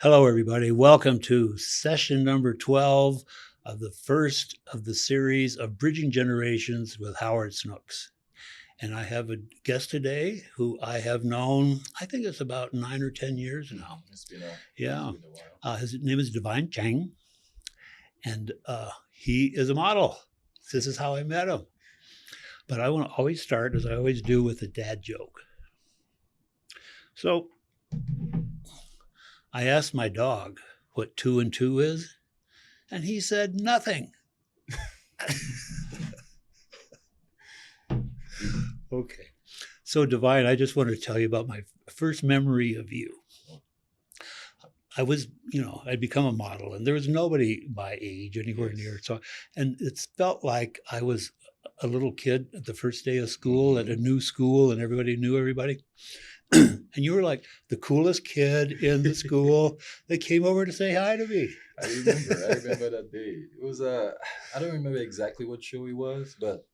Hello, everybody. Welcome to session number 12 of the first of the series of Bridging Generations with Howard Snooks. And I have a guest today who I have known, I think it's about 9 or 10 years now. It's been a Yeah. it's been a while. His name is Divine Nchang, and he is a model. This is how I met him. But I want to always start, as I always do, with a dad joke. So I asked my dog what 2 and 2 is, and he said nothing. Okay. So, Divine, I just want to tell you about my first memory of you. I was, I'd become a model, and there was nobody my age anywhere near. So, and it felt like I was a little kid at the first day of school at a new school, and everybody knew everybody. And you were like the coolest kid in the school that came over to say hi to me. I remember that day. It was I don't remember exactly what show it was, but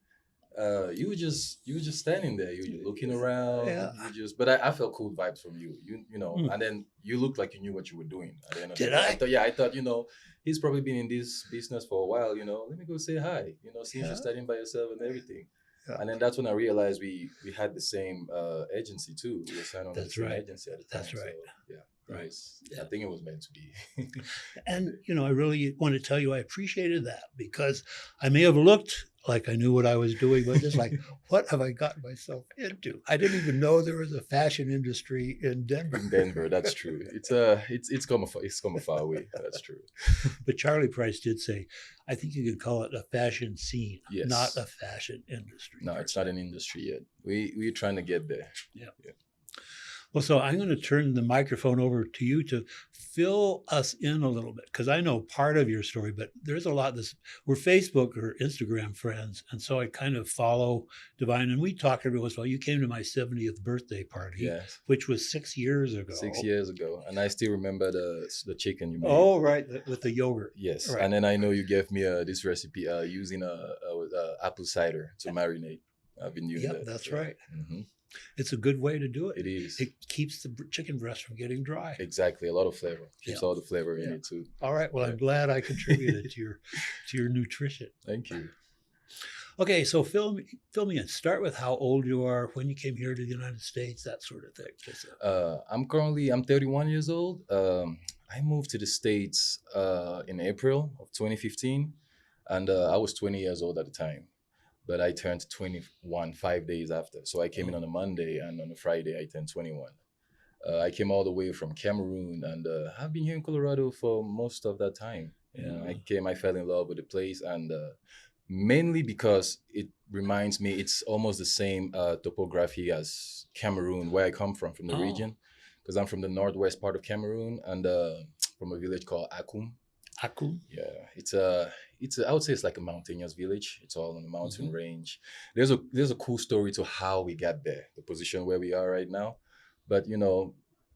you were just standing there. You were looking around. Yeah. But I felt cool vibes from you. And then you looked like you knew what you were doing. At the end of Did the day. I? I thought he's probably been in this business for a while. Let me go say hi. Since you're studying by yourself and everything. Yeah. And then that's when I realized we had the same agency too. We were signed on the same agency at the time. That's right. So, yeah. Right. I think it was meant to be. And, I really want to tell you I appreciated that because I may have looked like I knew what I was doing, but just like, what have I gotten myself into? I didn't even know there was a fashion industry in Denver. In Denver, that's true. It's come far away. That's true. But Charlie Price did say, I think you could call it a fashion scene, yes. Not a fashion industry. No, it's not an industry yet. We're trying to get there. Yeah. Well, so I'm going to turn the microphone over to you to fill us in a little bit because I know part of your story, but there's a lot. We're Facebook or Instagram friends, and so I kind of follow Divine. And we talk every once in a while. You came to my 70th birthday party, yes. which was 6 years ago. 6 years ago, and I still remember the chicken you made. Oh, right, with the yogurt. Yes, right. And then I know you gave me this recipe using apple cider to marinate. I've been using that. That's right. Mm-hmm. It's a good way to do it. It is. It keeps the chicken breast from getting dry. Exactly. A lot of flavor. Keeps all the flavor in it too. All right. Well, I'm glad I contributed to your nutrition. Thank you. Okay, so fill me in. Start with how old you are, when you came here to the United States, that sort of thing. I'm 31 years old. I moved to the States in April of 2015, and I was 20 years old at the time. But I turned 21 5 days after. So I came in on a Monday, and on a Friday I turned 21. I came all the way from Cameroon, and I've been here in Colorado for most of that time. I fell in love with the place, and mainly because it reminds me, it's almost the same topography as Cameroon, where I come from the region, because I'm from the northwest part of Cameroon, and from a village called Akum. Akum? Yeah, I would say it's like a mountainous village. It's all on the mountain range. There's a cool story to how we got there, the position where we are right now. But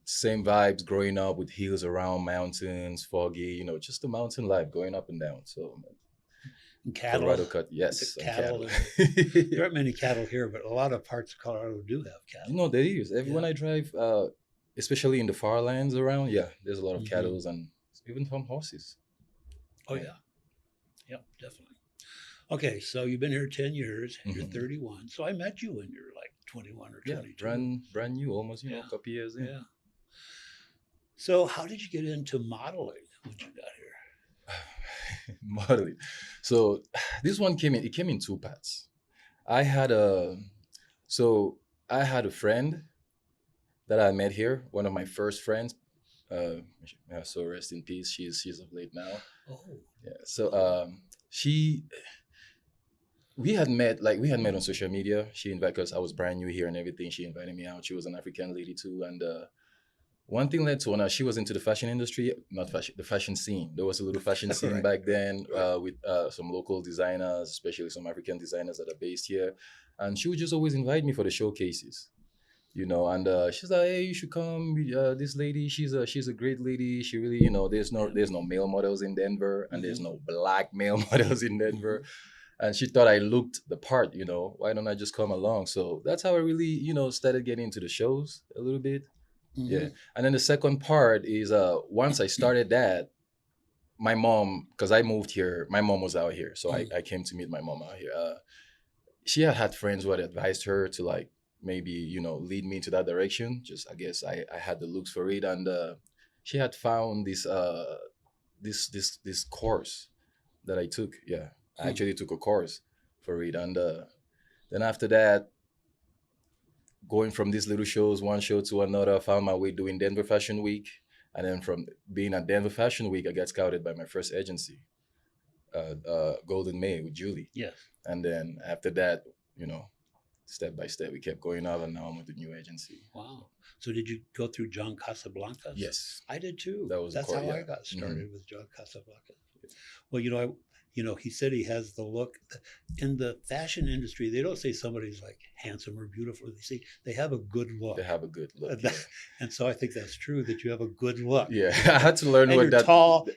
same vibes growing up with hills around, mountains, foggy, just the mountain life going up and down. So and cattle. Colorado cut, yes. Cattle. There aren't many cattle here, but a lot of parts of Colorado do have cattle. There is. When I drive, especially in the far lands around, there's a lot of cattle and even some horses. Oh, yeah. Yep, definitely. Okay, so you've been here 10 years, you're 31. So I met you when you're like 21 or 22. Brand new, almost, a couple years in. Yeah. So how did you get into modeling when you got here? Modeling. So this one came in two parts. I had a friend that I met here, one of my first friends. So rest in peace. She's of late now. Oh. Yeah. So we had met on social media. She invited, because I was brand new here and everything. She invited me out. She was an African lady too, and one thing led to another. She was into the fashion industry, the fashion scene. There was a little fashion scene back then with some local designers, especially some African designers that are based here, and she would just always invite me for the showcases. And she's like, hey, you should come. This lady, she's a great lady. She really, there's no male models in Denver, and there's no black male models in Denver. And she thought I looked the part, why don't I just come along? So that's how I really, started getting into the shows a little bit. Yeah. And then the second part is once I started that, my mom, because I moved here, my mom was out here. So I came to meet my mom out here. She had friends who had advised her to like maybe, lead me into that direction. Just I guess I had the looks for it. And she had found this course that I took. Yeah. I actually took a course for it. And then after that, going from these little shows, one show to another, I found my way doing Denver Fashion Week. And then from being at Denver Fashion Week, I got scouted by my first agency, Golden May with Julie. Yes. And then after that, step by step, we kept going up, and now I'm with the new agency. Wow. So did you go through John Casablancas? Yes. I did too. That's how I got started with John Casablancas. Yeah. Well, he said he has the look. In the fashion industry, they don't say somebody's like handsome or beautiful. They say they have a good look. They have a good look. And so I think that's true, that you have a good look. Yeah. I had to learn and what you're that tall,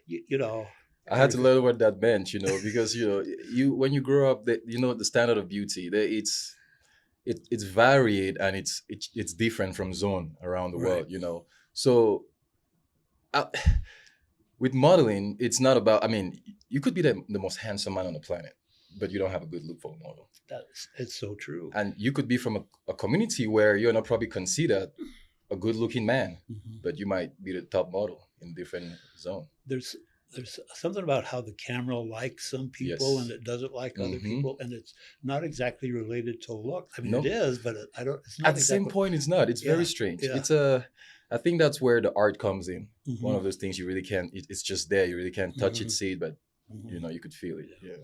I had to learn what that meant, because you when you grow up, the standard of beauty, it's varied, and it's different from zone around the world, So with modeling, it's not about. I mean, you could be the most handsome man on the planet, but you don't have a good look for a model. It's so true. And you could be from a community where you're not probably considered a good-looking man, but you might be the top model in a different zone. There's something about how the camera likes some people and it doesn't like other people, and it's not exactly related to look. I mean, it is, but I don't. It's not at the same point. It's not. It's very strange. Yeah. I think that's where the art comes in. One of those things you really can't. It's just there. You really can't touch it, see it, but you could feel it. Yeah.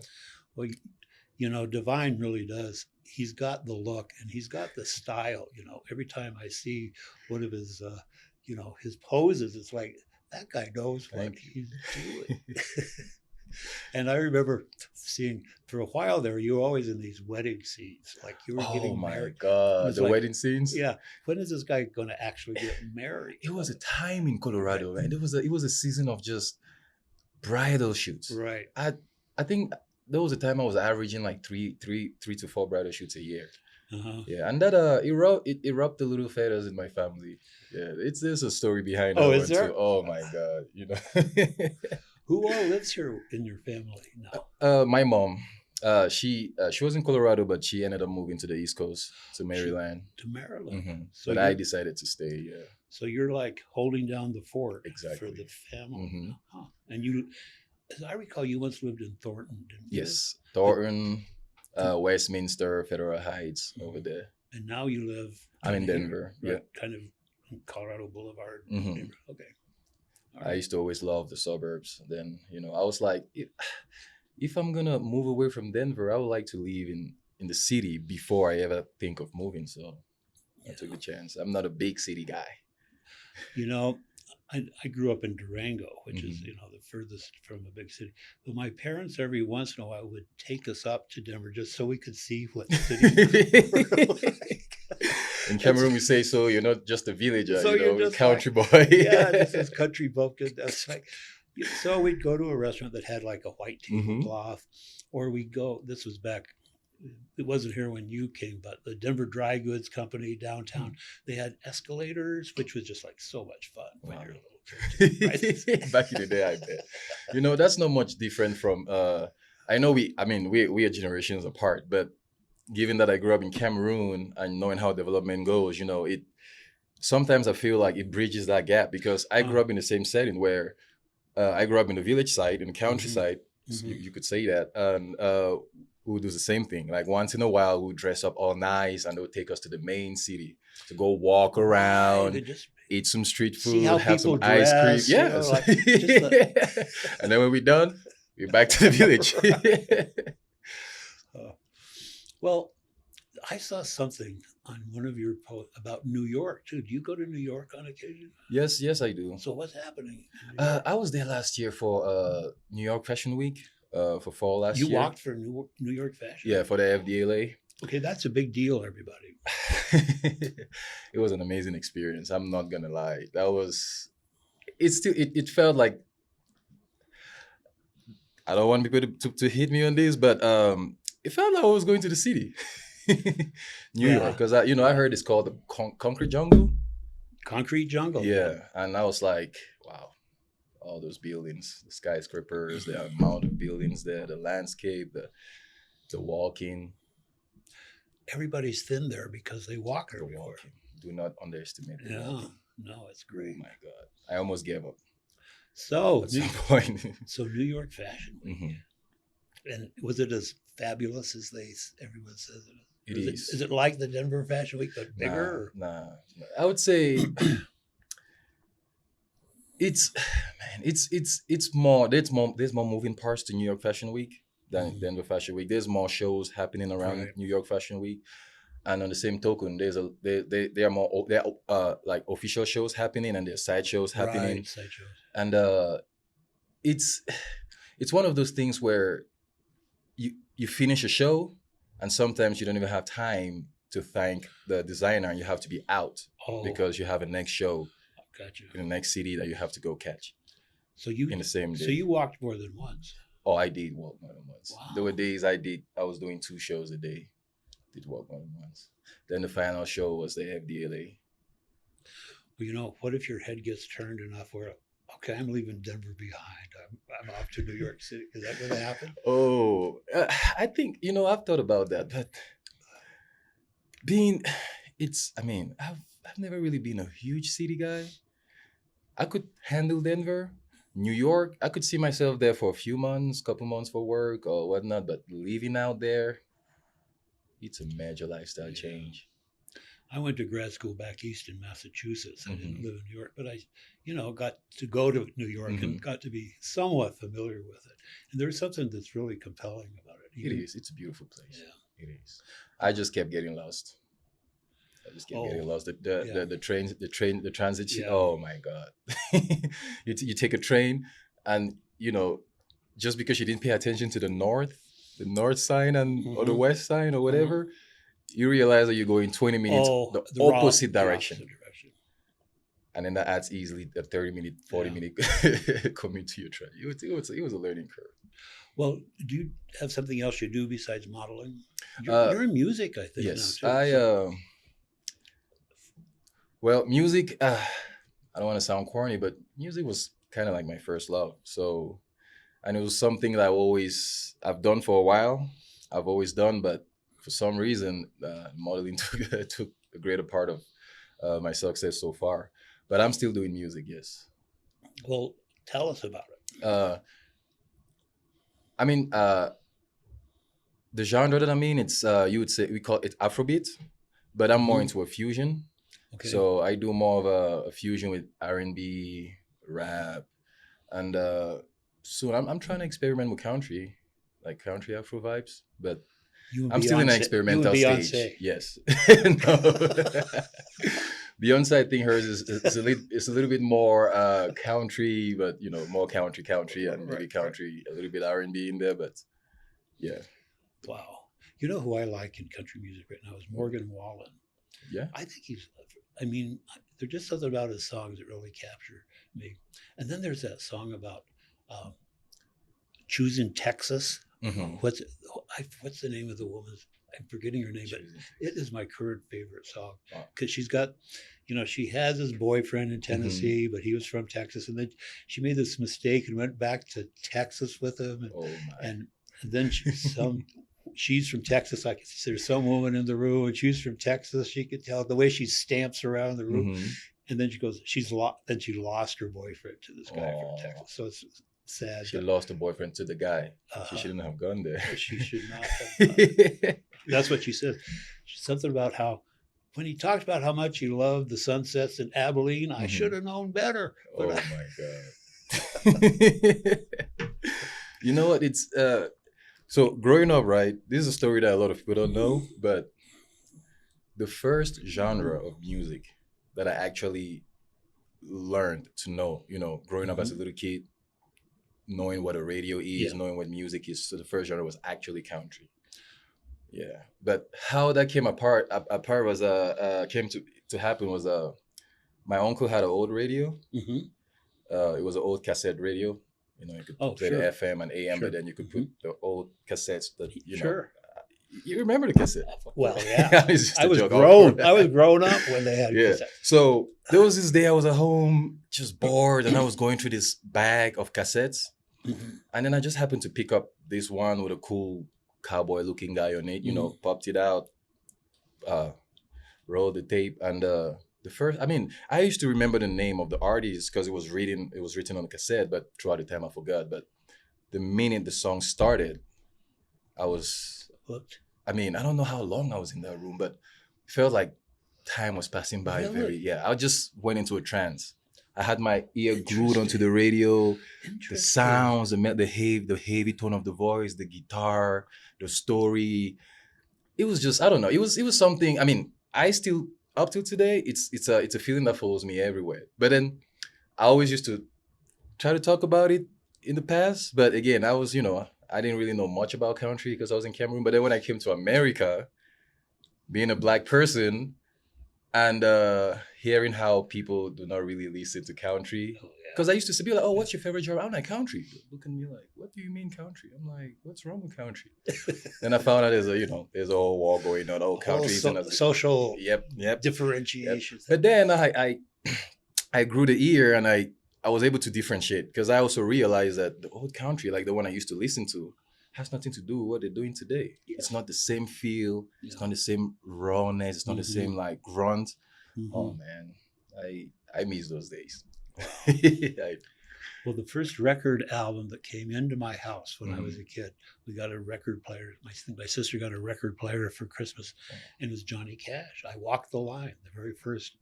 Well, Divine really does. He's got the look and he's got the style. Every time I see one of his, his poses, it's like, that guy knows what he's doing. And I remember seeing, for a while there, you were always in these wedding scenes, like you were getting married. Oh my God, the wedding scenes. Yeah, when is this guy going to actually get married? It was a time in Colorado, man. It was a season of just bridal shoots. Right. I think there was a time I was averaging like three to four bridal shoots a year. Yeah, and that it rubbed the little feathers in my family. Yeah, there's a story behind that is there? too. Oh my God, Who all lives here in your family now? My mom. She was in Colorado, but she ended up moving to the East Coast, to Maryland. To Maryland. So but I decided to stay. Yeah. So you're like holding down the fort exactly for the family. And you, as I recall, you once lived in Thornton, didn't you? Yes, Thornton, Westminster, Federal Heights, over there. And now you live. I'm in Denver. Right? Yeah. Kind of Colorado Boulevard. Denver. Okay. I used to always love the suburbs. Then, I was like, if I'm going to move away from Denver, I would like to live in the city before I ever think of moving. So I took the chance. I'm not a big city guy. I grew up in Durango, which is, the furthest from a big city. But my parents, every once in a while, would take us up to Denver just so we could see what cities were like. In Cameroon, we say, so you're not just a villager, so you're just country like, boy. Yeah, this is country bumpkin. That's like, so we'd go to a restaurant that had like a white tablecloth, or we'd go, this was back, it wasn't here when you came, but the Denver Dry Goods Company downtown, they had escalators, which was just like so much fun when you're a little kid. Right? Back in the day, I bet. That's not much different from, I know we are generations apart, but given that I grew up in Cameroon and knowing how development goes, it sometimes I feel like it bridges that gap, because I grew up in the same setting where I grew up in the village side, in the countryside, so you could say that, and we would do the same thing. Like once in a while, we would dress up all nice and they would take us to the main city to go walk around, eat some street food, have some ice cream. Yes. And then when we're done, we're back to the village. Well, I saw something on one of your posts about New York too. Do you go to New York on occasion? Yes, I do. So what's happening? I was there last year for New York Fashion Week, for fall last year. You walked for New York Fashion? Yeah, for the FDLA. Okay, that's a big deal, everybody. It was an amazing experience. I'm not gonna lie. It felt like, I don't want people to hit me on this, but it felt like I was going to the city. New York, because I heard it's called the concrete jungle. Concrete jungle. Yeah, and I was like, wow, all those buildings, the skyscrapers, the amount of buildings there, the landscape, the walking, Everybody's thin there because they walk the everywhere. walking. Do not underestimate the Yeah. walking. No, it's Oh great. my God, I almost gave up So, at some point. so New York Fashion Week. Mhm. And was it as fabulous as everyone says it is? It is. Is it like the Denver Fashion Week but bigger? Nah. I would say it's man, it's more. There's more moving parts to New York Fashion Week than Mhm. Denver Fashion Week. There's more shows happening around Right. New York Fashion Week, and on the same token, there are more like official shows happening and there's side shows happening, Right, sideshows. and it's it's one of those things where you finish a show and sometimes you don't even have time to thank the designer and you have to be out Oh, because you have a next show gotcha. in the next city that you have to go catch So you in the same day. so you walked more than once. Oh, I did walk more than once. Wow. There were days I was doing 2 shows a day. Did walk more than once. Then the final show was the FDLA. Well, what if your head gets turned enough where, okay, I'm leaving Denver behind. I'm off to New York City. Is that going to happen? Oh, I think, I've thought about that, but I've never really been a huge city guy. I could handle Denver. New York, I could see myself there for a few months, couple months for work or whatnot, but living out there, it's a major lifestyle change. I went to grad school back east in Massachusetts. I didn't Mhm. live in New York, but I, got to go to New York and got to be somewhat familiar with it. And there's something that's really compelling about it. It is. It's a beautiful place. Yeah. It is. I just kept getting lost. The trains, the transit. Yeah. Oh my God! You take a train, and just because you didn't pay attention to the north sign or the Mhm. west sign or whatever, you realize that you're going 20 minutes the opposite direction, and then that adds easily a 30-minute, 40-minute commute to your train. It was a learning curve. Well, do you have something else you do besides modeling? Uh, You're in music, I think. Yes, now, too. Well, music. I don't want to sound corny, but music was kind of like my first love. So, and it was something that I've done for a while. I've always done, but for some reason, modeling took a greater part of my success so far. But I'm still doing music. Yes. Well, tell us about it. The genre that it's you would say we call it Afrobeat, but I'm more Mhm. into a fusion. Okay. So I do more of a fusion with R&B, rap, and soon I'm trying to experiment with country, like country Afro vibes. But You and I'm still in an Beyonce- experimental you and stage. Beyonce. Yes. No. Beyonce, I think hers is a little bit more country, but more country, and maybe Right. country, a little bit R&B in there. But yeah, Wow. You know who I like in country music right now is Morgan Wallen. yeah. I think there's just something about his songs that really capture me. And then there's that song about choosing Texas. Mhm. What's the name of the woman's? I'm forgetting her name, but it is my current favorite song Wow. because she's got, she has his boyfriend in Mm-hmm. Tennessee, but he was from Texas, and then she made this mistake and went back to Texas with him, Oh my. and then she's from Texas. I could see there's some woman in the room, and she's from Texas. She could tell the way she stamps around the room, Mhm. and then she goes, then she lost her boyfriend to this guy from Texas. So it's sad. She lost her boyfriend to the guy. Uh-huh. She shouldn't have gone there. She should not have. That's what she says. Something about how when he talked about how much he loved the sunsets in Abilene, I Mhm. should have known better. Oh But my God. You know what? It's so growing up, right? This is a story that a lot of people don't know, but the first genre of music that I actually learned to know, growing up as a little kid, knowing what a radio is, Yeah. knowing what music is. So the first genre was actually country. Yeah, but how that came apart was came to happen was my uncle had an old radio. Mhm. It was an old cassette radio. You could play sure. the FM and AM, Sure. but then you could put the old cassettes that Sure. You remember the cassette? Well, yeah. It's just I a was joke. grown. I was grown up when they had Yeah. cassettes. So there was this day I was at home, just bored, and I was going through this bag of cassettes. Mhm. And then I just happened to pick up this one with a cool cowboy looking guy on it, popped it out, rolled the tape. And I used to remember the name of the artist because it was written on the cassette, but throughout the time I forgot. But the minute the song started, I was, Hooked. I don't know how long I was in that room, but it felt like time was passing by Really? I just went into a trance. I had my ear glued onto Interesting. the radio, the Interesting. sounds, the heavy tone of the voice, the guitar, the story. It was just, I don't know. It was something. I still, up till today, it's a feeling that follows me everywhere. But then I always used to try to talk about it in the past. But again, I didn't really know much about country because I was in Cameroon. But then when I came to America, being a black person, and hearing how people do not really listen to country. Oh, yeah. Because I used to be like, oh, what's your favorite genre? I'm like, country. Look at me like, what do you mean country? I'm like, what's wrong with country? Then I found out there's a whole war going on. Oh, country isn't as social Yep. differentiation. But then I grew the ear and I was able to differentiate because I also realized that the old country, like the one I used to listen to, has nothing to do with what they're doing today. Yeah. It's not the same feel. It's Yeah. not the same rawness. It's not the same like grunt. Mhm. Oh man, I miss those days. Well, the first record album that came into my house when I was Mm-hmm. a kid, we got a record player. My sister got a record player for Christmas, and it was Johnny Cash. I Walked the Line,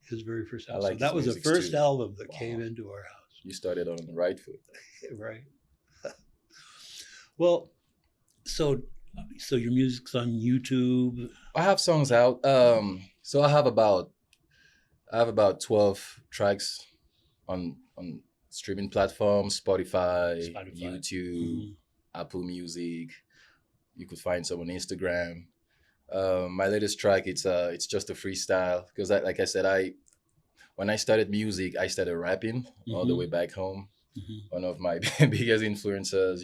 his very first album. like So that his was the music first too. album that Wow. came into our house. You started on the right foot. Right. Well, so your music's on YouTube. I have songs out. So I have about 12 tracks on streaming platforms, Spotify. YouTube, Mhm. Apple Music. You could find some on Instagram. My latest track, it's just a freestyle because like I said, when I started music, I started rapping all the Mhm. way back home. Mhm. One of my biggest influencers,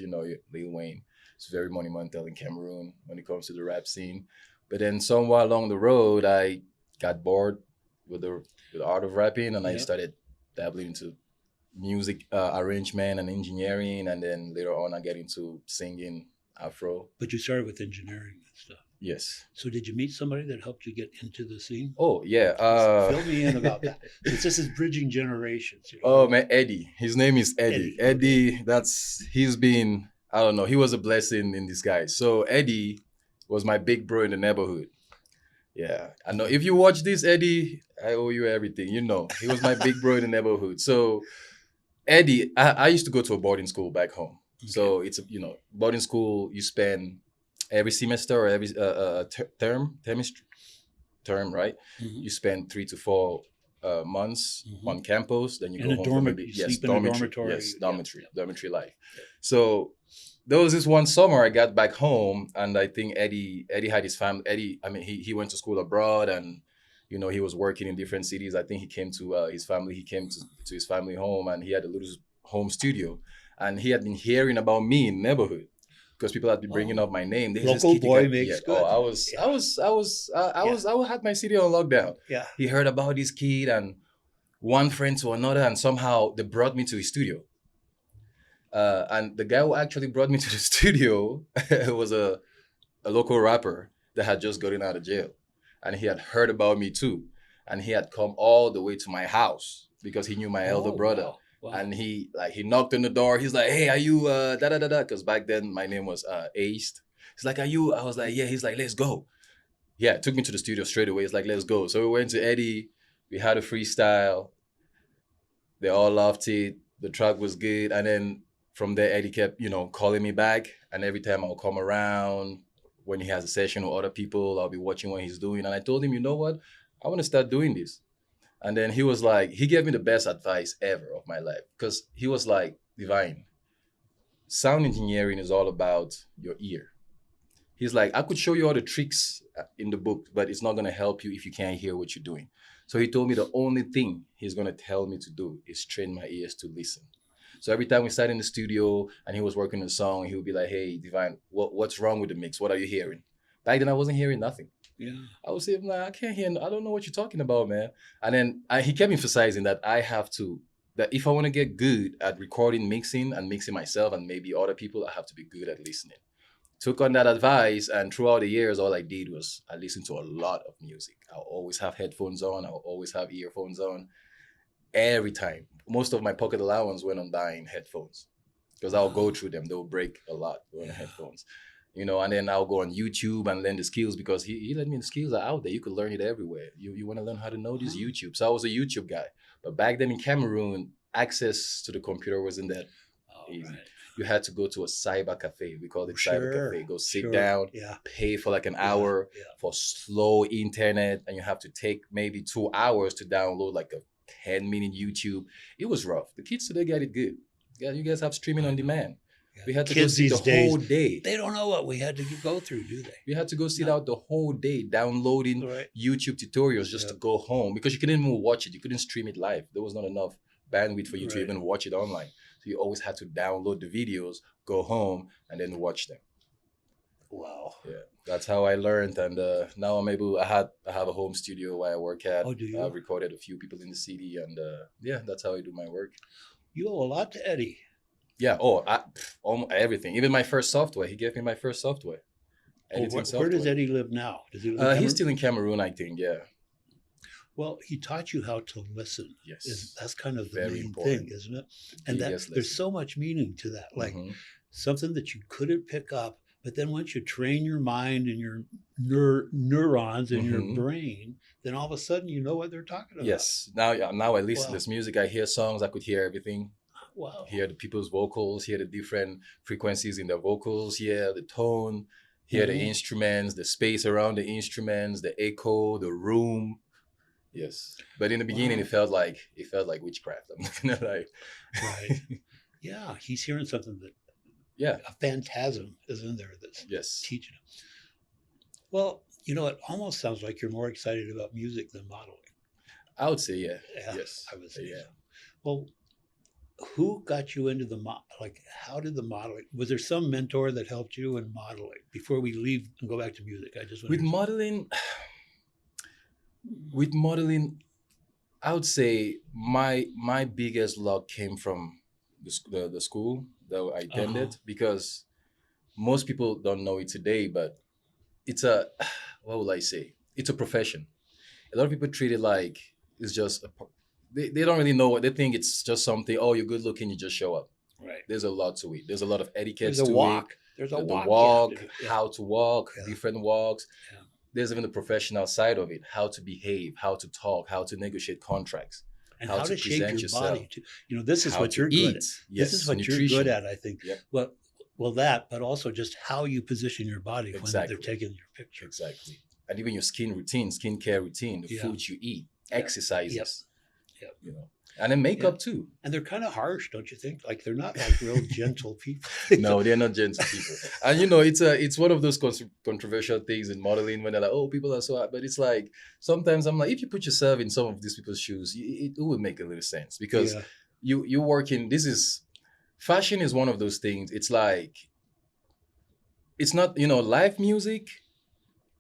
Lil Wayne. It's very monumental in Cameroon when it comes to the rap scene. But then somewhere along the road, I got bored with the art of rapping, and I Yep. started dabbling into music arrangement and engineering, and then later on, I get into singing Afro. But you started with engineering and stuff. Yes. So did you meet somebody that helped you get into the scene? Oh yeah. Fill me in about that. Since this is bridging generations. Oh man, Eddie. His name is Eddie. Eddie, He's been, I don't know, he was a blessing in disguise. So Eddie was my big bro in the neighborhood. Yeah. I know if you watch this, Eddie, I owe you everything. He was my big bro in the neighborhood. So Eddie, I used to go to a boarding school back home. So it's boarding school, you spend every semester or every term, right? Mhm. You spend 3 to 4 months Mhm. on campus, then you In go a home dormitory. for maybe You sleep in a dormitory. Yes, Yeah, dormitory, yeah. dormitory life. Yeah. So there was this one summer I got back home, and I think Eddie had his family. Eddie, he went to school abroad, and he was working in different cities. I think he came to his family. He came to his family home, and he had a little home studio, and he had been hearing about me in the neighborhood. Because people had been bringing up my name. There's this Local kid you boy got- makes yeah. good. I had my city on lockdown. Yeah. He heard about this kid and one friend to another, and somehow they brought me to his studio. And the guy who actually brought me to the studio was a local rapper that had just gotten out of jail, and he had heard about me too, and he had come all the way to my house because he knew my elder brother. Wow. Wow. And he knocked on the door. He's like, "Hey, are you da da da da?" Because back then my name was Aced. He's like, "Are you?" I was like, "Yeah." He's like, "Let's go." Yeah, took me to the studio straight away. He's like, "Let's go." So we went to Eddie. We had a freestyle. They all loved it. The track was good. And then from there, Eddie kept, calling me back. And every time I'll come around, when he has a session with other people, I'll be watching what he's doing. And I told him, you know what? I want to start doing this. And then he was like, he gave me the best advice ever of my life. Because he was like, Divine, sound engineering is all about your ear. He's like, I could show you all the tricks in the book, but it's not going to help you if you can't hear what you're doing. So he told me the only thing he's going to tell me to do is train my ears to listen. So every time we sat in the studio and he was working on a song, he would be like, hey, Divine, what's wrong with the mix? What are you hearing? Back then, I wasn't hearing nothing. Yeah. I was saying, like, I can't hear, I don't know what you're talking about, man. And then he kept emphasizing that that if I want to get good at recording, mixing, and mixing myself and maybe other people, I have to be good at listening. Took on that advice, and throughout the years, all I did was I listened to a lot of music. I'll always have headphones on. I'll always have earphones on. Every time. Most of my pocket allowance went on buying headphones because I'll go through them. They'll break a lot on the headphones. And then I'll go on YouTube and learn the skills because he let me the skills are out there. You could learn it everywhere. You want to learn how to know this YouTube. So I was a YouTube guy. But back then in Cameroon, access to the computer wasn't that easy. Right. You had to go to a cyber cafe. We called it cyber cafe. Go sit down, pay for like an hour for slow internet, and you have to take maybe 2 hours to download like a 10-minute YouTube. It was rough. The kids today got it good. Yeah, you guys have streaming on demand. Yeah. We had to Kids go sit the whole day. They don't know what we had to go through, do they? We had to go sit out the whole day downloading YouTube tutorials just to go home because you couldn't even watch it. You couldn't stream it live. There was not enough bandwidth for you to even watch it online. So you always had to download the videos, go home, and then watch them. Wow. Yeah, that's how I learned. And now I'm able. I have a home studio where I work at. Oh, do you? I've recorded a few people in the city, and that's how I do my work. You owe a lot to Eddie. Yeah. Almost everything. Even my first software. He gave me my first software. Where does Eddie live now? Does he live he's still in Cameroon, I think. Yeah. Well, he taught you how to listen. Yes. That's kind of the Very main important. thing, isn't it? And there's so much meaning to that. Like something that you couldn't pick up, but then once you train your mind and your neurons in your brain, then all of a sudden you know what they're talking about. Yes. Now I listen to this music. I hear songs. I could hear everything. Wow. Hear the people's vocals, hear the different frequencies in their vocals, hear the tone, hear the instruments, the space around the instruments, the echo, the room. Yes. But in the beginning, it felt like witchcraft. I'm not gonna lie. Right. Yeah. He's hearing something that a phantasm is in there that's teaching him. Well, it almost sounds like you're more excited about music than modeling. I would say, yes. I would say so. Well, who got you into how did the modeling, was there some mentor that helped you in modeling before we leave and go back to music? I just want with modeling, I would say my biggest luck came from the school that I attended because most people don't know it today, but it's what will I say? It's a profession. A lot of people treat it like it's just they don't really know what they think. It's just something. Oh, you're good looking. You just show up. Right. There's a lot to it. There's a lot of etiquette to it. There's a walk. How to walk. Different walks. Yeah. There's even the professional side of it. How to behave. How to talk. How to negotiate contracts. And how to shape your body too. This is what you're good at. Yes. This is what you're good at. I think. Yep. Well, but also just how you position your body when they're taking your picture. Exactly. And even your skincare routine, the foods you eat, exercises. Yep. And then makeup too. And they're kind of harsh, don't you think? Like they're not like real gentle people. No, they're not gentle people. And it's one of those controversial things in modeling when they're like, oh, people are so hard. But it's like sometimes I'm like, if you put yourself in some of these people's shoes, it would make a little sense because you work in fashion is one of those things. It's like it's not live music.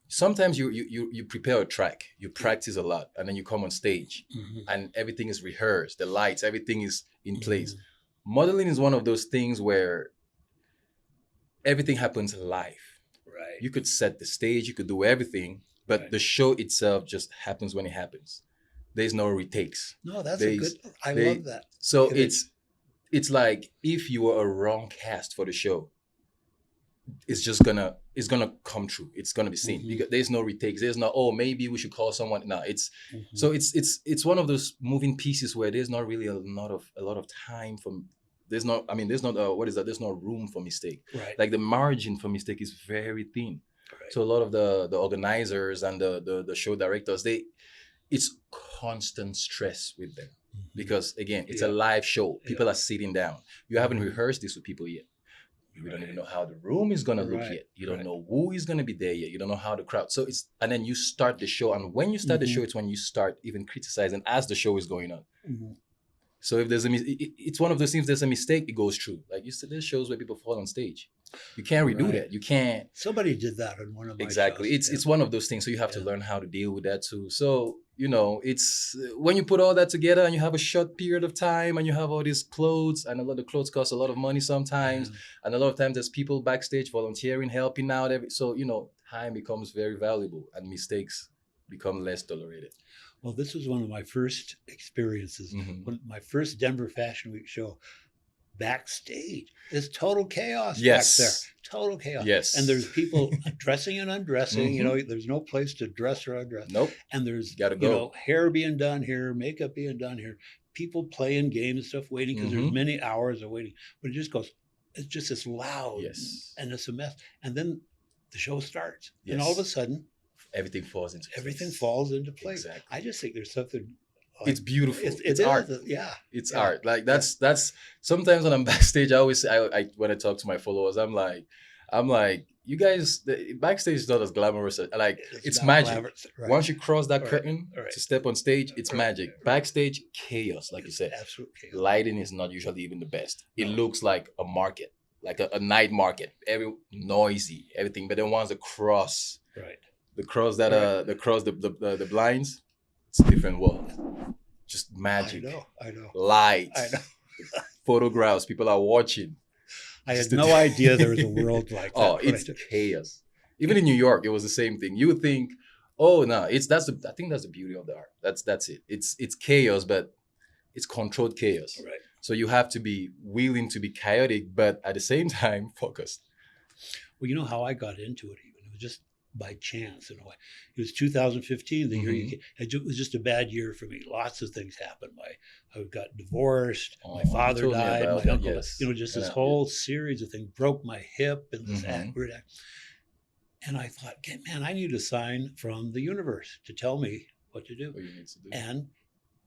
Sometimes you prepare a track, you practice a lot, and then you come on stage and everything is rehearsed, the lights, everything is in place. Modeling is one of those things where everything happens live. Right. You could set the stage, you could do everything, but the show itself just happens when it happens. There's no retakes. No, that's good. I love that. So it's like if you were a wrong cast for the show, it's gonna come true. It's gonna be seen because there's no retakes. There's no maybe we should call someone. No, so it's one of those moving pieces where there's not really a lot of time there's no room for mistake. Right. Like the margin for mistake is very thin. Right. So a lot of the organizers and the show directors, it's constant stress with them because again it's a live show. People are sitting down. You haven't rehearsed this with people yet. You don't even know how the room is gonna look yet. You don't know who is gonna be there yet. You don't know how the crowd. So and then you start the show, and when you start the show, it's when you start even criticizing as the show is going on. So if there's it's one of those things. There's a mistake, it goes through. Like you said, there's shows where people fall on stage. You can't redo Right. that. You can't. Somebody did that in one of my Exactly. shows. It's one of those things. So you have to Yeah. learn how to deal with that too. So, it's when you put all that together and you have a short period of time and you have all these clothes, and a lot of clothes cost a lot of money sometimes. Yeah. And a lot of times there's people backstage volunteering, helping out. So, time becomes very valuable and mistakes become less tolerated. Well, this was one of my first experiences. Mhm. When my first Denver Fashion Week show, backstage, there's total chaos Yes. back there. Total chaos. Yes. And there's people dressing and undressing. Mhm. There's no place to dress or undress. Nope. And there's Gotta go. hair being done here, makeup being done here, people playing games and stuff, waiting because there's Mhm. many hours of waiting. But it just goes. It's just this loud. Yes. And it's a mess. And then the show starts, Yes. and all of a sudden, Everything falls into place. everything falls into place. Exactly. I just think there's something. It's beautiful. It It's is, art. yeah. It's Yeah. art. Like that's sometimes when I'm backstage, I always I when I talk to my followers, I'm like, you guys, backstage is not as glamorous. Like it's not magic. glamorous, right. Once you cross that Right, curtain right. to step on stage, it's Right, magic. right. Backstage, chaos, like you It's said. absolute chaos. Lighting is not usually even the best. It No. looks like a market, like a night market. Every noisy, everything. But then once the cross Right. the blinds, it's a different world. Just magic. I know. Lights. I know. Photographs. People are watching. I Just had the- no idea there was a world like that. Oh, when I it's took- chaos. Even in New York, it was the same thing. You would think, oh no, I think that's the beauty of the art. That's it. It's chaos, but it's controlled chaos. Right. So you have to be willing to be chaotic, but at the same time focused. Well, you know how I got into it even? It was just by chance in a way. It was 2015, the year Mhm. it was just a bad year for me. Lots of things happened. I got divorced. Oh, My you father told me died. about My that, uncle, yes. just this Yeah, whole series of things. Broke my hip and this Mhm. weird act. And I thought, man, I need a sign from the universe to tell me what to do. What you need to do. And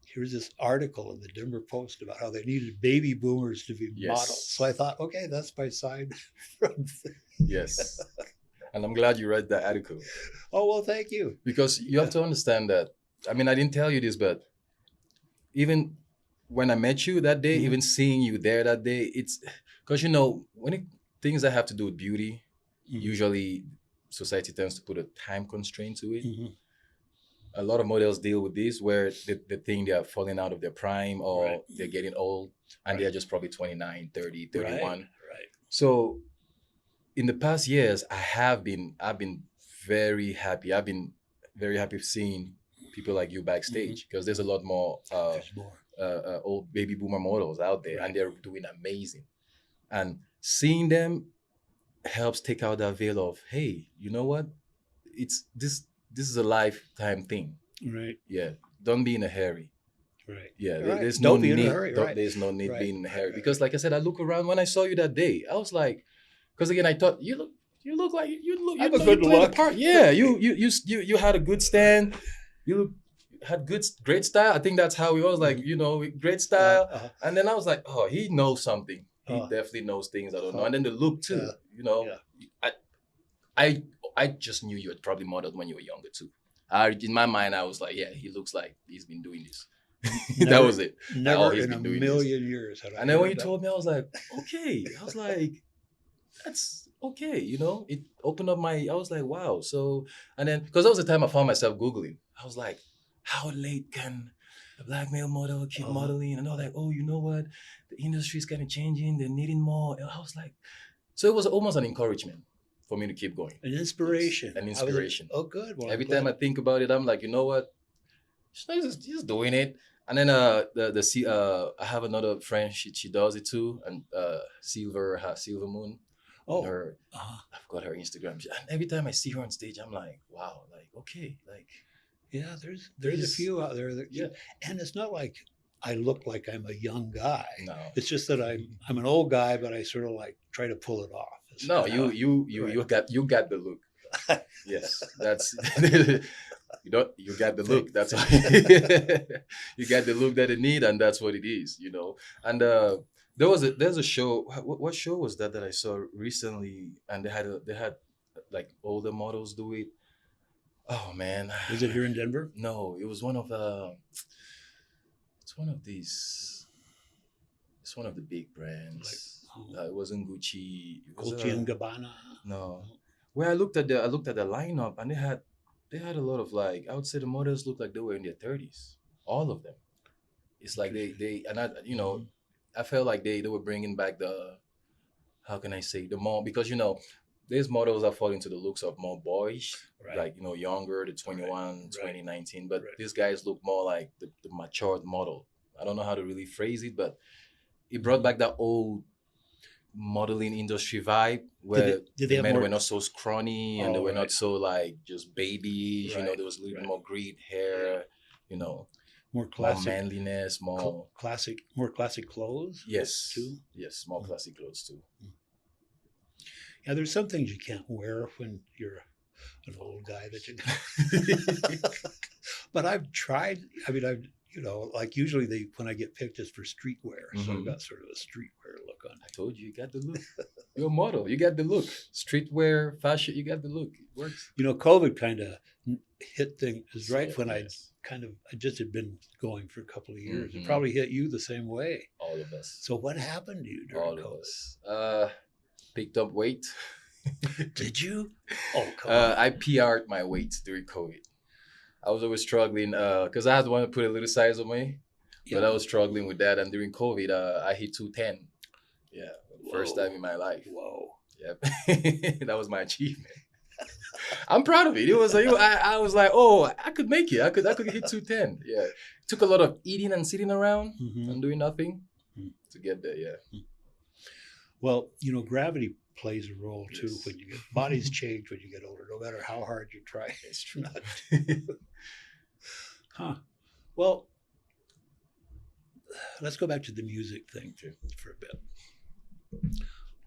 here's this article in the Denver Post about how they needed baby boomers to be Yes. models. So I thought, okay, that's my sign from. Yes. And I'm glad you read that article. Oh well, thank you. Because you have to understand that. I mean, I didn't tell you this, but even when I met you that day, Mhm. even seeing you there that day, it's because things that have to do with beauty, Mhm. usually society tends to put a time constraint to it. Mhm. A lot of models deal with this where they think they are falling out of their prime or Right. they're getting old and Right. they're just probably 29, 30, 31. Right. So in the past years, I've been very happy. I've been very happy seeing people like you backstage because there's a lot more There's more. old baby boomer models out there, Right. and they're doing amazing. And seeing them helps take out that veil of, hey, you know what? It's this is a lifetime thing. Right. Yeah, don't be in a hurry. Right. Yeah, Right. there's Don't no be in a need. hurry, right. There's no need Right. being in a hurry Right. because, like I said, I look around when I saw you that day. I was like, because again, I thought you look like you I'm a know, good you played look. a part. Yeah, you had a good stand. You had great style. I think that's how he was like, great style. Uh-huh. And then I was like, oh, he knows something. He Uh, definitely knows things I don't know. uh, And then the look too. yeah. I just knew you had probably modeled when you were younger too. In my mind, I was like, yeah, he looks like he's been doing this. That Never- was it. Never he's in a been doing million years had I And then when heard you that. told me, I was like, okay. I was like, that's okay. It opened up I was like, wow. So, and then, because that was the time I found myself Googling. I was like, how late can a black male model keep Uh-huh. modeling? And I was like, oh, you know what? The industry is kind of changing. They're needing more. And I was like, so it was almost an encouragement for me to keep going. An inspiration. An I was inspiration. oh, good. Well, Every I'm glad. time I think about it, I'm like, you know what? She's just doing it. And then I have another friend. She does it too. And Silver Moon. Oh, Her, uh-huh. I forgot her Instagram. And every time I see her on stage, I'm like, wow, like okay, like Yeah, there's a There's- few out there that yeah. and it's not like I look like I'm a young guy. No, It's just that I'm an old guy, but I sort of like try to pull it off. It's no, kinda- you got the look. Yes, that's you got the look. That's why you got the look that it need, and that's what it is, And there's a show. What show was that I saw recently? And they had like older models do it. Oh man, Was it here in Denver? No, it was one of it's one of these It's one of the big brands. Like, It wasn't Gucci. It was Dolce and Gabbana. no. Where I looked at the lineup, and they had a lot of, like, I would say the models looked like they were in their 30s. All of them. It's like they and I Mhm. I felt like they were bringing back the, how can I say, the more, because these models are falling to the looks of more boyish, Right. like younger, the 21, 2019, but Right. these guys look more like the matured model. I don't know how to really phrase it, but it brought back that old modeling industry vibe where did they the have men more? were not so scrawny and they Oh, were not right. so like just babies. Right, There was a little bit right. more grit hair, More more classic, manliness, more more classic clothes. yes, Too. yes, more classic clothes too. Yeah, there's some things you can't wear when you're an old guy that you. But I've tried. I mean, I've like usually when I get picked is for streetwear, so I've Mhm. got sort of a streetwear look on I it. told you got the look. You're a model. You got the look. Streetwear, fashion. You got the look. It works. COVID kind of hit things right when Yes. I just had been going for a couple of years. It Mhm. probably hit you the same way. All of us. So what happened to you during All of COVID? us. Picked up weight. Did you? Oh, come on. I PR'd my weight during COVID. I was always struggling because I had to want to put a little size on me, but I was struggling with that. And during COVID, I hit 210. Yeah, first time in my life. Whoa. Yep, that was my achievement. I'm proud of it. It was like I was like, oh, I could make it. I could hit 210. Yeah, it took a lot of eating and sitting around Mhm. and doing nothing Mhm. to get there. Yeah. Well, gravity plays a role too Yes. when you get bodies change when you get older, no matter how hard you try. It's true. Not Huh. Well, let's go back to the music thing for a bit.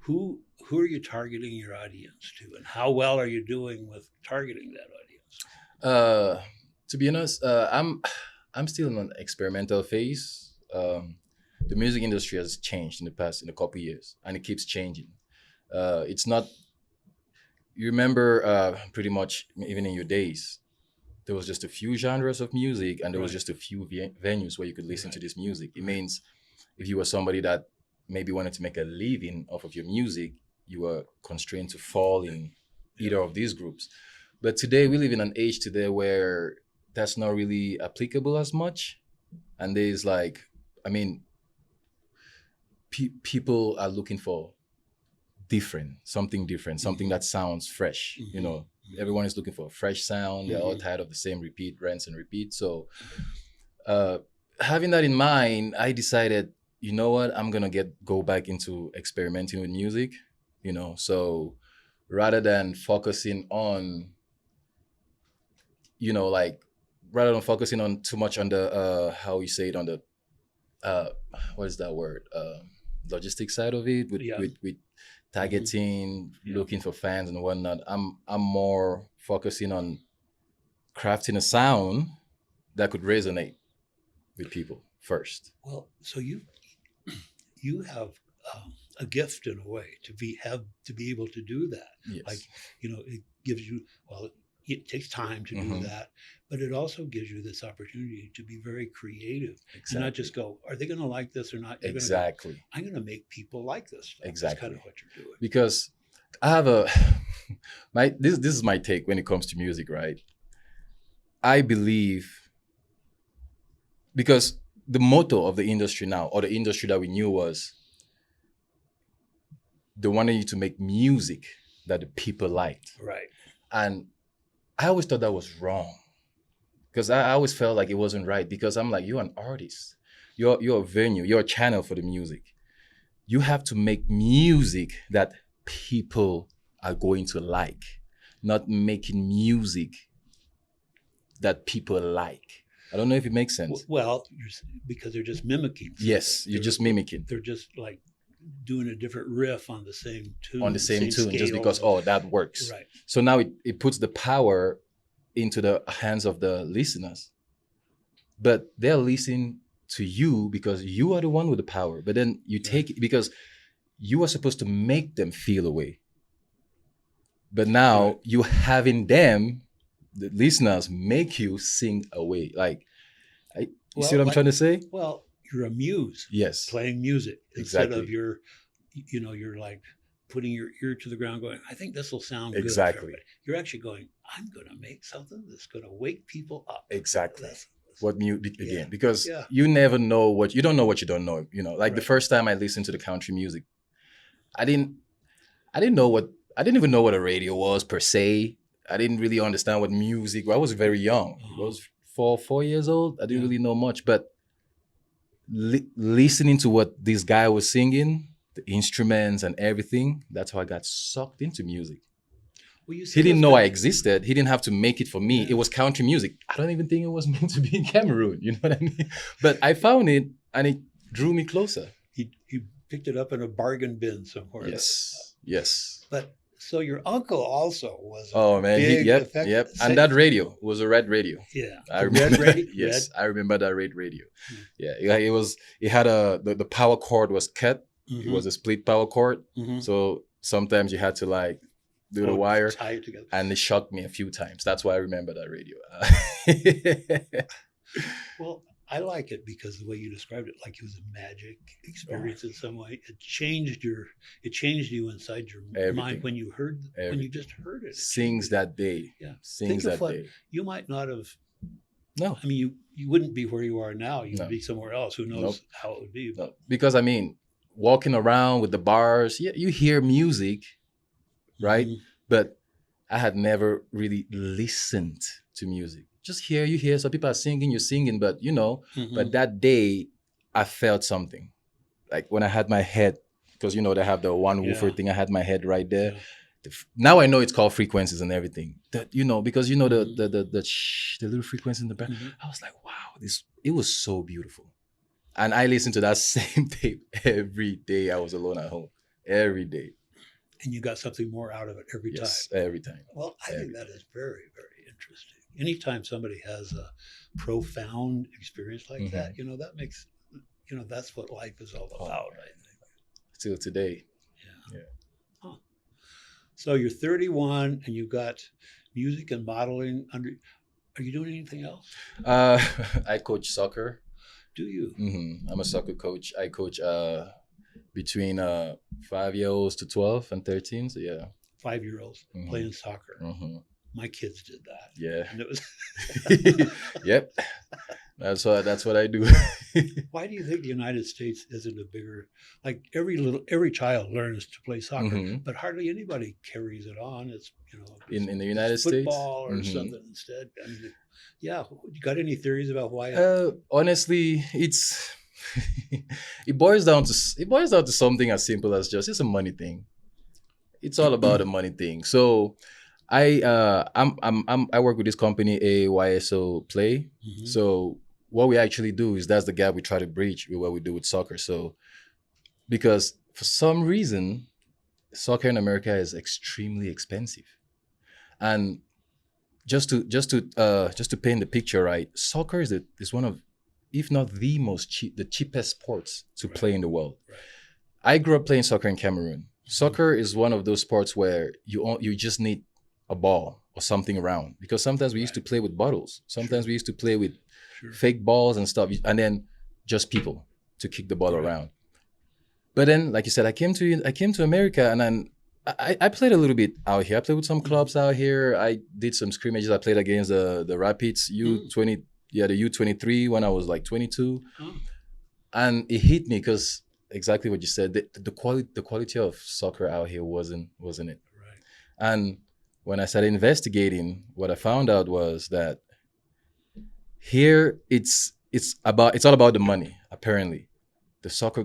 Who are you targeting your audience to, and how well are you doing with targeting that audience? To be honest, I'm still in an experimental phase. The music industry has changed in a couple years, and it keeps changing. It's not. You remember, pretty much even in your days, there was just a few genres of music, and there was Right. just a few venues where you could listen to Right. this music. It means if you were somebody that maybe wanted to make a living off of your music, you were constrained to fall in either of these groups. But today we live in an age today where that's not really applicable as much. And there's like, I mean, people are looking for something different, something that sounds fresh. Mhm. Everyone is looking for a fresh sound. They're all Mhm. tired of the same rinse and repeat. So, having that in mind, I decided, you know what, I'm gonna go back into experimenting with music. So rather than focusing on, like rather than focusing on too much on the how you say it, on the what is that word, logistic side of it, with Yeah. with targeting, Yeah. looking for fans and whatnot. I'm more focusing on crafting a sound that could resonate with people first. Well, so you have a gift in a way to be able to do that. Yes. Like it gives you it takes time to do Mhm. that, but it also gives you this opportunity to be very creative Exactly. and not just go, are they going to like this or not? You're gonna go, Exactly. I'm going to make people like this stuff. Exactly. That's kind of what you're doing. Because I have this is my take when it comes to music, right? I believe, because the motto of the industry now, or the industry that we knew, was they wanted you to make music that the people liked. Right. And I always thought that was wrong, because I always felt like it wasn't right, because I'm like, you're an artist. You're a venue. You're a channel for the music. You have to make music that people are going to like, not making music that people like. I don't know if it makes sense. Well, because they're just mimicking. Yes, you're just mimicking. They're just like doing a different riff on the same tune. On the same tune, just scale. because, that works. Right. So now it puts the power into the hands of the listeners. But they're listening to you because you are the one with the power. But then you take it because you are supposed to make them feel a way. But now you having them, the listeners, make you sing away. Like, you see what I'm trying to say? Well, you're a muse Yes. playing music instead of Exactly. you're like putting your ear to the ground going, I think this will sound good. for Exactly. everybody. You're actually going, I'm going to make something that's going to wake people up. Exactly. That's- What music again? Because Yeah. you never know you don't know what you don't know. Like the Right. first time I listened to the country music, I didn't I didn't even know what a radio was per se. I didn't really understand what music. I was very young. I was 4 years old. I didn't Yeah. really know much, but listening to what this guy was singing, the instruments and everything, that's how I got sucked into music. Well, you see, He didn't that's know I been- existed. He didn't have to make it for me. Yeah. It was country music. I don't even think it was meant to be in Cameroon. You know what I mean? But I found it and it drew me closer. he picked it up in a bargain bin somewhere. Yes. Yes. But so your uncle also was. A Oh man. big Yep. effect- Yep. say- And that radio was a red radio. Yeah. I The remember. red radio. Yes, I remember that red radio. Hmm. Yeah, it was. It had the power cord was cut. Red. It was a split power cord. Mhm. So sometimes you had to like do the Oh, wire, tie it together. and it shocked me a few times. That's why I remember that radio. Well, I like it because the way you described it, like it was a magic experience in some way. It changed you inside your Everything. mind when you just heard it. It Sings changed that day. Yeah. Sings Think of that what- day. You might not have. No, I mean, you wouldn't be where you are now. You No. would be somewhere else. Who knows Nope. how it would be? no, because I mean, walking around with the bars, yeah, you hear music, right? Mhm. But I had never really listened to music. Just you hear some people are singing, you're singing, but Mhm. But that day, I felt something. Like when I had my head, because they have the one woofer Yeah. thing. I had my head right there. Yeah. Now I know it's called frequencies and everything. That because Mhm. the little frequency in the back. Mhm. I was like, wow, it was so beautiful. And I listened to that same tape every day. I was alone at home every day. And you got something more out of it every time. Yes, every time. Well, I Every think that is very, very interesting. Anytime somebody has a profound experience like that, that makes, that's what life is all about, I think. Till today. Yeah. Yeah. Huh. So you're 31 and you've got music and modeling under. Are you doing anything else? I coach soccer. Do you? I'm a soccer coach. I coach between 5-year-olds to 12 and 13. So yeah. 5-year-olds Mhm. playing soccer. Mm-hmm. My kids did that. Yeah. And it was. Yep. That's what I do. Why do you think the United States isn't a bigger, like every child learns to play soccer, Mhm. but hardly anybody carries it on. It's, In the United States. football or Mhm. something instead. I mean, yeah. You got any theories about why? Honestly, it's it boils down to something as simple as it's a money thing. It's all about a money thing. So I I work with this company AYSO Play. Mhm. So what we actually do is that's the gap we try to bridge with what we do with soccer. So because for some reason soccer in America is extremely expensive, and just to paint the picture right, soccer is one of, if not the cheapest sports to Right. play in the world. Right. I grew up playing soccer in Cameroon. Soccer is one of those sports where you just need a ball or something around, because sometimes we used to play with bottles. Sometimes we used to play with Sure. fake balls and stuff, and then just people to kick the ball Right. around. But then, like you said, I came to America, and then I played a little bit out here. I played with some clubs out here. I did some scrimmages. I played against the Rapids U20, the U23 when I was like 22, Oh, and it hit me because exactly what you said. The quality of soccer out here wasn't it. right. And when I started investigating, what I found out was that here it's all about the money. Apparently, the soccer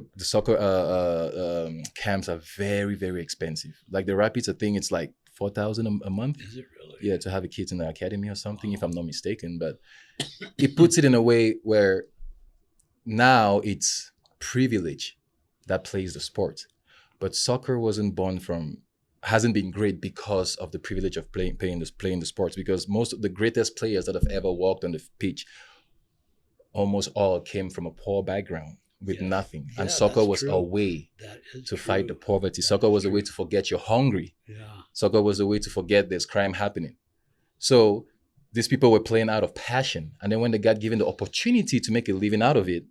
camps are very, very expensive. Like the Rapids, I think it's like $4,000 a month. Is it really? Yeah, to have a kid in the academy or something, if I'm not mistaken. But it puts it in a way where now it's privilege that plays the sport. But soccer hasn't been great because of the privilege of playing the sports, because most of the greatest players that have ever walked on the pitch, almost all came from a poor background with Yeah. nothing. Yeah, And soccer that's was true. a way That is to fight the true. poverty. That Soccer is was a way true. to forget you're hungry. Yeah. Soccer was a way to forget there's crime happening. So these people were playing out of passion. And then when they got given the opportunity to make a living out of it,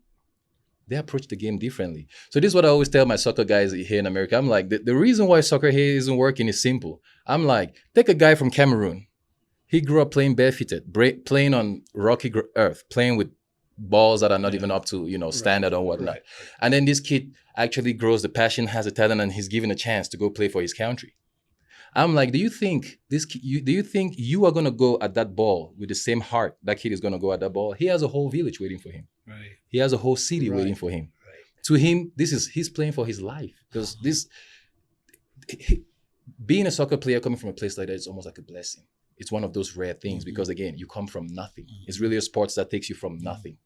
they approach the game differently. So this is what I always tell my soccer guys here in America. I'm like, the reason why soccer here isn't working is simple. I'm like, take a guy from Cameroon. He grew up playing barefooted, playing on rocky earth, playing with balls that are not even up to, standard or whatnot. Right. And then this kid actually grows the passion, has a talent, and he's given a chance to go play for his country. I'm like, do you think you are gonna go at that ball with the same heart that kid is gonna go at that ball? He has a whole village waiting for him. Right. He has a whole city waiting for him. Right. To him, he's playing for his life, because being a soccer player coming from a place like that is almost like a blessing. It's one of those rare things, because again, you come from nothing. It's really a sport that takes you from nothing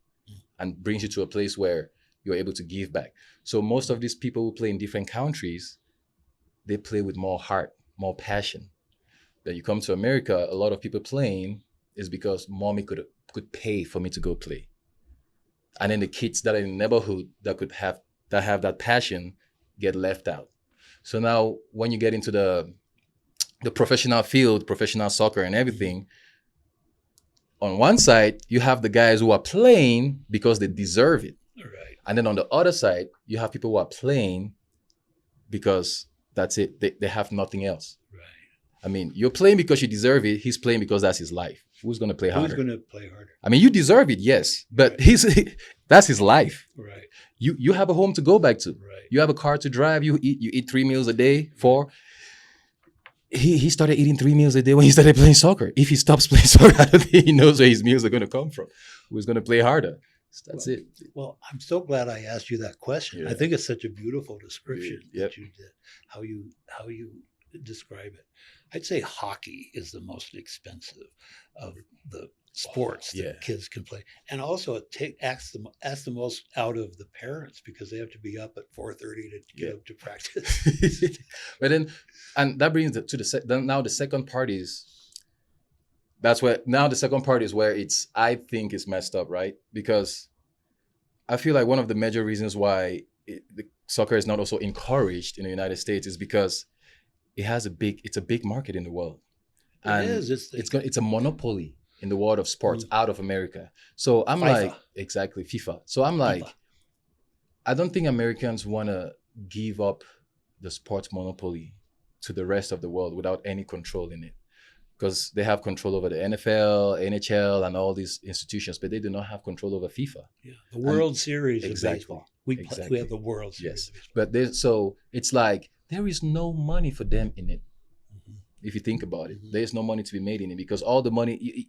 and brings you to a place where you're able to give back. So most of these people who play in different countries, they play with more heart, more passion. Then you come to America, a lot of people playing is because mommy could pay for me to go play. And then the kids that are in the neighborhood that have that passion get left out. So now when you get into the professional field, professional soccer and everything, on one side, you have the guys who are playing because they deserve it. Right. And then on the other side, you have people who are playing because that's it. They have nothing else. Right. I mean, you're playing because you deserve it. He's playing because that's his life. Who's going to play harder? Who's going to play harder? I mean, you deserve it, yes. But that's his life. Right. You have a home to go back to. Right. You have a car to drive. You eat 3 meals a day, 4. He started eating 3 meals a day when he started playing soccer. If he stops playing soccer, I don't think he knows where his meals are going to come from. Who's going to play harder? So that's it. Well, I'm so glad I asked you that question. Yeah. I think it's such a beautiful description Yep. that you did, how you describe it. I'd say hockey is the most expensive of the sports that kids can play, and also it asks the most out of the parents, because they have to be up at 4:30 to get up to practice. But then, and that brings it to now the second part is, the second part is where I think it's messed up, right? Because I feel like one of the major reasons why the soccer is not also encouraged in the United States is because it's a big market in the world. And it's a monopoly in the world of sports out of America. So I'm FIFA. like, exactly, FIFA. So I'm like, FIFA. I don't think Americans want to give up the sports monopoly to the rest of the world without any control in it. Because they have control over the NFL, NHL, and all these institutions, but they do not have control over FIFA. Yeah, the World Series of exactly, baseball. We have the World Series. Yes, but so it's like there is no money for them in it. If you think about it, there is no money to be made in it, because all the money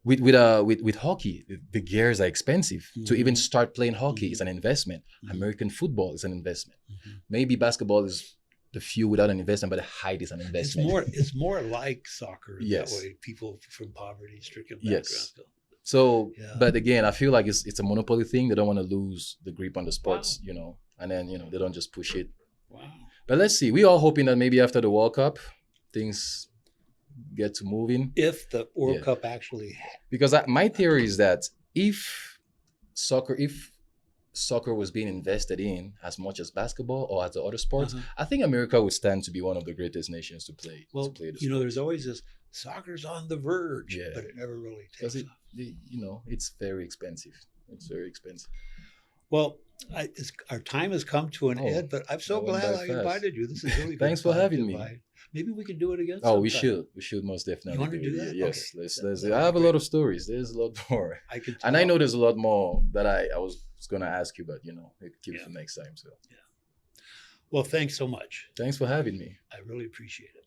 with hockey, the gears are expensive. To even start playing hockey is an investment. American football is an investment. Maybe basketball is the few without an investment, but the height is an investment. It's more like soccer in that way. People from poverty-stricken backgrounds. Yes. So, but again, I feel like it's a monopoly thing. They don't want to lose the grip on the sports, and then they don't just push it. Wow. But let's see. We are hoping that maybe after the World Cup, things get to moving. If the World Cup actually, because my theory is that if soccer was being invested in as much as basketball or as the other sports, I think America would stand to be one of the greatest nations to play. Well, to play the sport. There's always this soccer's on the verge, but it never really takes off. It's very expensive. It's very expensive. Well, our time has come to an end, but I'm so glad I invited you. This is really Thanks for having me. Maybe we could do it again. Oh, we should. We should most definitely. You want to do that? Yes. Okay. Let's. I have a lot of stories. There's a lot more. I know there's a lot more that I was going to ask you, but we could keep it for next time. So. Yeah. Well, thanks so much. Thanks for having me. I really appreciate it.